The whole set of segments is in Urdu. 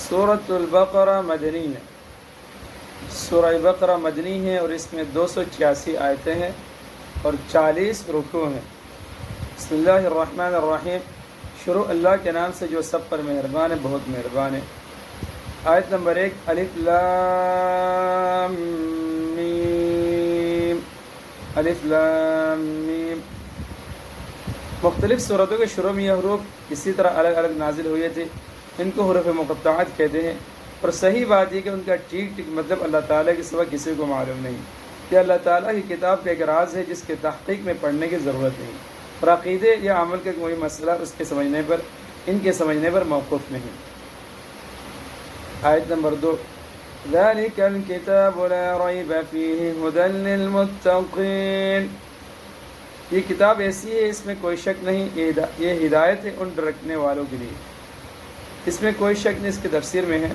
سورۃ البقرہ مدنی ہے، سورہ بقرہ مدنی ہے اور اس میں 286 آیتیں ہیں اور 40 رکوع ہیں۔ بسم اللہ الرحمن الرحیم، شروع اللہ کے نام سے جو سب پر مہربان ہے، بہت مہربان ہے۔ آیت نمبر 1، الف لام میم، الف لام میم۔ مختلف صورتوں کے شروع میں یہ حروف اسی طرح الگ الگ نازل ہوئے تھے، ان کو حروف مقطعات کہتے ہیں، اور صحیح بات یہ کہ ان کا ٹھیک مطلب اللہ تعالیٰ کے سوا کسی کو معلوم نہیں۔ یہ اللہ تعالیٰ کی کتاب کا ایک راز ہے جس کے تحقیق میں پڑھنے کی ضرورت نہیں، اور عقیدے یا عمل کا کوئی مسئلہ اس کے سمجھنے پر، ان کے سمجھنے پر موقوف نہیں۔ آیت نمبر 2، ذَلِكَ الْكِتَابُ لَا رَيْبَ فِيهِ هُدًى لِّلْمُتَّقِينَ۔ یہ کتاب ایسی ہے، اس میں کوئی شک نہیں، یہ ہدایت ہے ان ڈر رکھنے والوں کے لیے۔ اس میں کوئی شک نہیں، اس کی تفسیر میں ہے،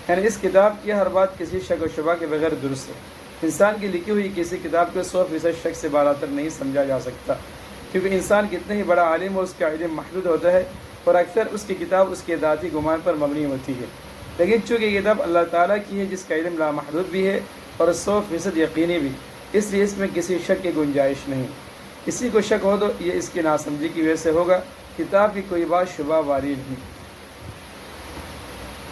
یعنی اس کتاب کی ہر بات کسی شک و شبہ کے بغیر درست ہے۔ انسان کی لکھی ہوئی کسی کتاب کو 100% شک سے بالاتر نہیں سمجھا جا سکتا، کیونکہ انسان کتنے ہی بڑا عالم ہو، اس کا علم محدود ہوتا ہے، اور اکثر اس کی کتاب اس کے ذاتی گمان پر مبنی ہوتی ہے۔ لیکن چونکہ یہ کتاب اللہ تعالیٰ کی ہے جس کا علم لامحدود بھی ہے اور 100% یقینی بھی، اس لیے اس میں کسی شک کی گنجائش نہیں۔ کسی کو شک ہو تو یہ اس کی ناسمجھی کی وجہ سے ہوگا، کتاب کی کوئی بات شبہ والی نہیں۔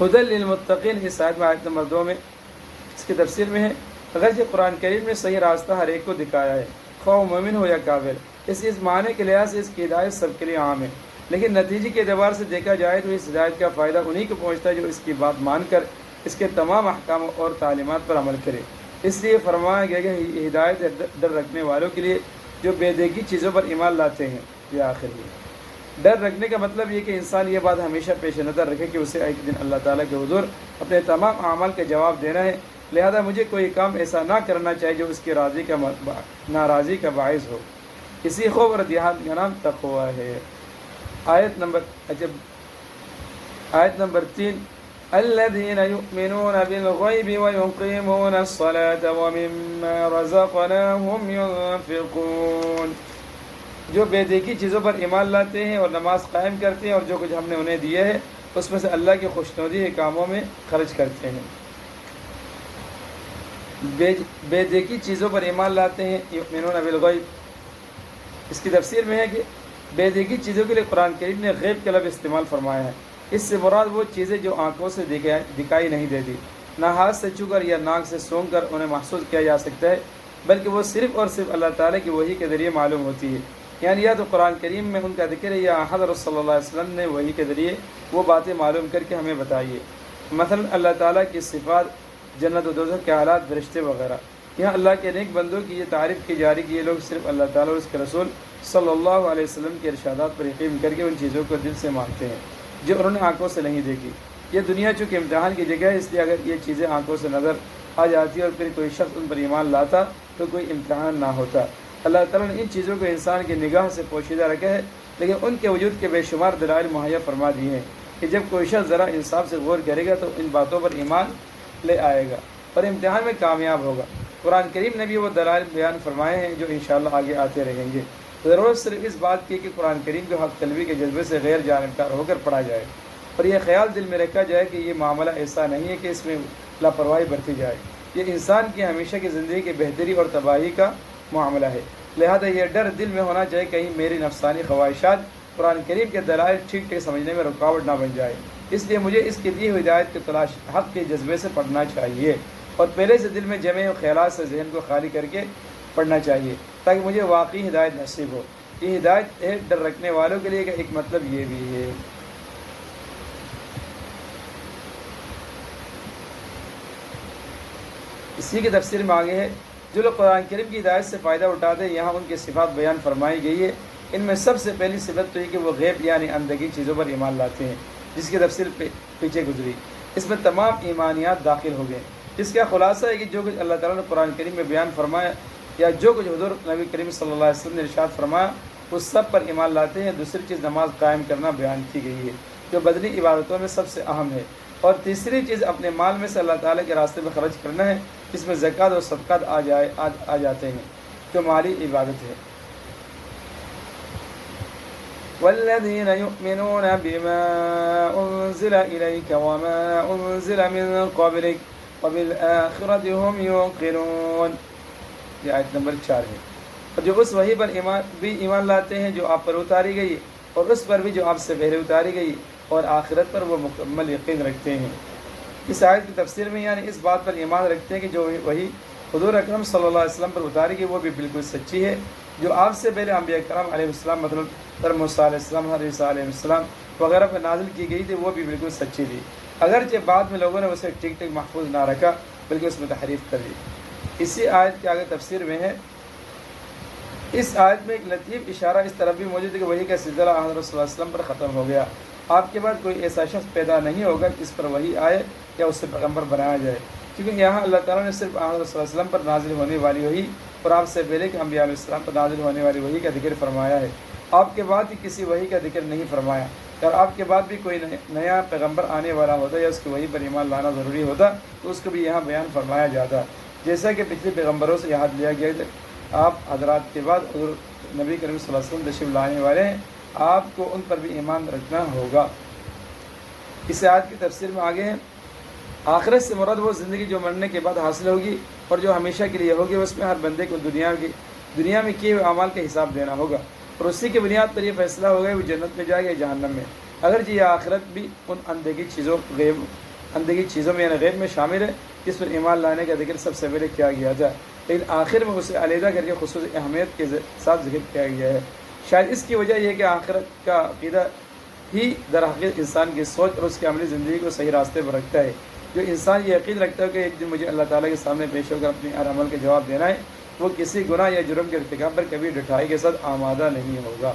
ہدی للمتقین، اس آیت میں آیت نمبر 2 میں اس کی تفسیر میں ہے، اگرچہ قرآن کریم میں صحیح راستہ ہر ایک کو دکھایا ہے، خواہ مومن ہو یا کافر، اس معنی کے لحاظ سے اس کی ہدایت سب کے لیے عام ہے، لیکن نتیجے کے اعتبار سے دیکھا جائے تو اس ہدایت کا فائدہ انہی کو پہنچتا ہے جو اس کی بات مان کر اس کے تمام احکام اور تعلیمات پر عمل کرے۔ اس لیے فرمایا گیا کہ یہ ہدایت ڈر رکھنے والوں کے لیے جو بے دیکھی چیزوں پر ایمان لاتے ہیں۔ یہ آخر ہے، ڈر رکھنے کا مطلب یہ کہ انسان یہ بات ہمیشہ پیش نظر رکھے کہ اسے ایک دن اللہ تعالیٰ کے حضور اپنے تمام اعمال کا جواب دینا ہے، لہذا مجھے کوئی کام ایسا نہ کرنا چاہیے جو اس کی ناراضی کا باعث ہو۔ اسی خوف اور دیہات کا نام تقویٰ ہے۔ آیت نمبر 3، الذین یؤمنون بالغیب ویقیمون الصلاة ومما رزقناہم ینفقون۔ جو بے دیکھی چیزوں پر ایمان لاتے ہیں اور نماز قائم کرتے ہیں اور جو کچھ ہم نے انہیں دیے ہے اس میں سے اللہ کی خوشنودی کے کاموں میں خرچ کرتے ہیں۔ بے دیکھی چیزوں پر ایمان لاتے ہیں، یؤمنون بالغیب، اس کی تفسیر میں ہے کہ بے دیکھی چیزوں کے لیے قرآن کریم نے غیب کا لفظ استعمال فرمایا ہے۔ اس سے مراد وہ چیزیں جو آنکھوں سے دکھائی نہیں دیتی، نہ ہاتھ سے چھو کر یا ناک سے سونگھ کر انہیں محسوس کیا جا سکتا ہے، بلکہ وہ صرف اور صرف اللہ تعالیٰ کی وحی کے ذریعے معلوم ہوتی ہے۔ یعنی یا تو قرآن کریم میں ان کا ذکر ہے یا حضرت صلی اللہ علیہ وسلم نے وحی کے ذریعے وہ باتیں معلوم کر کے ہمیں بتائیے۔ مثلا اللہ تعالیٰ کی صفات، جنت و دوزخ کے حالات، فرشتے وغیرہ۔ یہاں اللہ کے نیک بندوں کی یہ تعریف کی جا رہی کہ یہ لوگ صرف اللہ تعالیٰ اور اس کے رسول صلی اللہ علیہ وسلم کے ارشادات پر یقین کر کے ان چیزوں کو دل سے مانتے ہیں جو انہوں نے آنکھوں سے نہیں دیکھی۔ یہ دنیا چونکہ امتحان کی جگہ ہے، اس لیے اگر یہ چیزیں آنکھوں سے نظر آ جاتی اور پھر کوئی شخص ان پر ایمان لاتا تو کوئی امتحان نہ ہوتا۔ اللہ تعالیٰ نے ان چیزوں کو انسان کی نگاہ سے پوشیدہ رکھا ہے، لیکن ان کے وجود کے بے شمار دلائل مہیا فرما دیے ہیں کہ جب کوئی شخص ذرا انصاف سے غور کرے گا تو ان باتوں پر ایمان لے آئے گا اور امتحان میں کامیاب ہوگا۔ قرآن کریم نے بھی وہ دلائل بیان فرمائے ہیں جو انشاءاللہ آگے آتے رہیں گے۔ ضرورت صرف اس بات کی کہ قرآن کریم کو حق طلبی کے جذبے سے غیر جانبدار ہو کر پڑھا جائے، اور یہ خیال دل میں رکھا جائے کہ یہ معاملہ ایسا نہیں ہے کہ اس میں لاپرواہی برتی جائے، یہ انسان کی ہمیشہ کی زندگی کی بہتری اور تباہی کا معاملہ ہے۔ لہذا یہ ڈر دل میں ہونا چاہیے کہیں میری نفسانی خواہشات قرآن کریم کے دلائل ٹھیک ٹھیک سمجھنے میں رکاوٹ نہ بن جائے، اس لیے مجھے اس کی دی ہوئی ہدایت کی تلاش حق کے جذبے سے پڑھنا چاہیے، اور پہلے سے دل میں جمے ہوئے خیالات سے ذہن کو خالی کر کے پڑھنا چاہیے تاکہ مجھے واقعی ہدایت نصیب ہو۔ یہ ہدایت ہے ڈر رکھنے والوں کے لیے، کا ایک مطلب یہ بھی ہے۔ اسی کی تفسیر میں آگے ہے، جو لوگ قرآن کریم کی ہدایت سے فائدہ اٹھاتے ہیں، یہاں ان کی صفات بیان فرمائی گئی ہے۔ ان میں سب سے پہلی صفت تو یہ کہ وہ غیب یعنی اندگی چیزوں پر ایمان لاتے ہیں، جس کی تفصیل پیچھے گزری۔ اس میں تمام ایمانیات داخل ہو گئے، جس کا خلاصہ ہے کہ جو کچھ اللہ تعالیٰ نے قرآن کریم میں بیان فرمایا یا جو کچھ حضور نبی کریم صلی اللہ علیہ وسلم نے ارشاد فرمایا وہ سب پر ایمان لاتے ہیں۔ دوسری چیز نماز قائم کرنا بیان کی گئی ہے جو بدنی عبادتوں میں سب سے اہم ہے، اور تیسری چیز اپنے مال میں سے اللہ تعالیٰ کے راستے میں خرچ کرنا ہے، جس میں زکوٰۃ اور صدقات آ جاتے ہیں جو مالی عبادت ہے۔ والذین یؤمنون بما انزل الیک وما انزل من قبلک وبالآخرۃ هم یوقنون، یہ آیت نمبر 4 ہے۔ اور جو اس وحی پر ایمان لاتے ہیں جو آپ پر اتاری گئی، اور اس پر بھی جو آپ سے پہلے اتاری گئی، اور آخرت پر وہ مکمل یقین رکھتے ہیں۔ اس آیت کی تفسیر میں یعنی اس بات پر ایمان رکھتے ہیں کہ جو وحی حضور اکرم صلی اللہ علیہ وسلم پر اتاری گئی وہ بھی بالکل سچی ہے، جو آپ سے پہلے انبیاء کرام علیہ السلام مطلب موسیٰ علیہ السلام، عیسیٰ علیہ السلام وغیرہ پر نازل کی گئی تھی وہ بھی بالکل سچی تھی، اگرچہ بعد میں لوگوں نے اسے ٹھیک ٹھیک محفوظ نہ رکھا بلکہ اس میں تحریف کر دی۔ اسی آیت کے آگے تفسیر میں ہے، اس آیت میں ایک لطیف اشارہ اس طرف بھی موجود ہے کہ وحی کا سلسلہ حضرت صلی اللہ علیہ وسلم پر ختم ہو گیا، آپ کے بعد کوئی ایسا شخص پیدا نہیں ہوگا جس پر وحی آئے یا اس سے پیغمبر بنایا جائے، کیونکہ یہاں اللہ تعالیٰ نے صرف حضرت صلی اللہ علیہ وسلم پر نازل ہونے والی وحی اور آپ سے پہلے کے انبیاء علیہ السلام پر نازل ہونے والی وحی کا ذکر فرمایا ہے، آپ کے بعد بھی کسی وحی کا ذکر نہیں فرمایا۔ اگر آپ کے بعد بھی کوئی نیا پیغمبر آنے والا ہوتا یا اس کی وحی پر ایمان لانا ضروری ہوتا تو اس کو بھی یہاں بیان فرمایا جاتا، جیسا کہ پچھلے پیغمبروں سے یاد لیا گیا کہ آپ حضرات کے بعد حضور نبی کریم صلی اللہ علیہ وسلم تشریف لانے والے ہیں، آپ کو ان پر بھی ایمان رکھنا ہوگا۔ اس آیت کی تفسیر میں آگے ہیں، آخرت سے مراد وہ زندگی جو مرنے کے بعد حاصل ہوگی اور جو ہمیشہ کے لیے ہوگی، اس میں ہر بندے کو دنیا میں کیے ہوئے اعمال کا حساب دینا ہوگا، اور اسی کی بنیاد پر یہ فیصلہ ہوگا کہ وہ جنت میں جائے گا یا جہنم میں، اگرچہ یہ آخرت بھی ان اندیکھی چیزوں میں یعنی غیب میں شامل ہے جس پر ایمان لانے کا ذکر سب سے پہلے کیا گیا تھا، لیکن آخر میں اسے علیحدہ کر کے خصوصی اہمیت کے ساتھ ذکر کیا گیا ہے۔ شاید اس کی وجہ یہ ہے کہ آخرت کا عقیدہ ہی در حقیقت انسان کی سوچ اور اس کی عملی زندگی کو صحیح راستے پر رکھتا ہے۔ جو انسان یہ یقین رکھتا ہے کہ ایک دن مجھے اللہ تعالیٰ کے سامنے پیش ہو کر اپنے ہر عمل کے جواب دینا ہے، وہ کسی گناہ یا جرم کے ارتکاب پر کبھی ڈٹائی کے ساتھ آمادہ نہیں ہوگا۔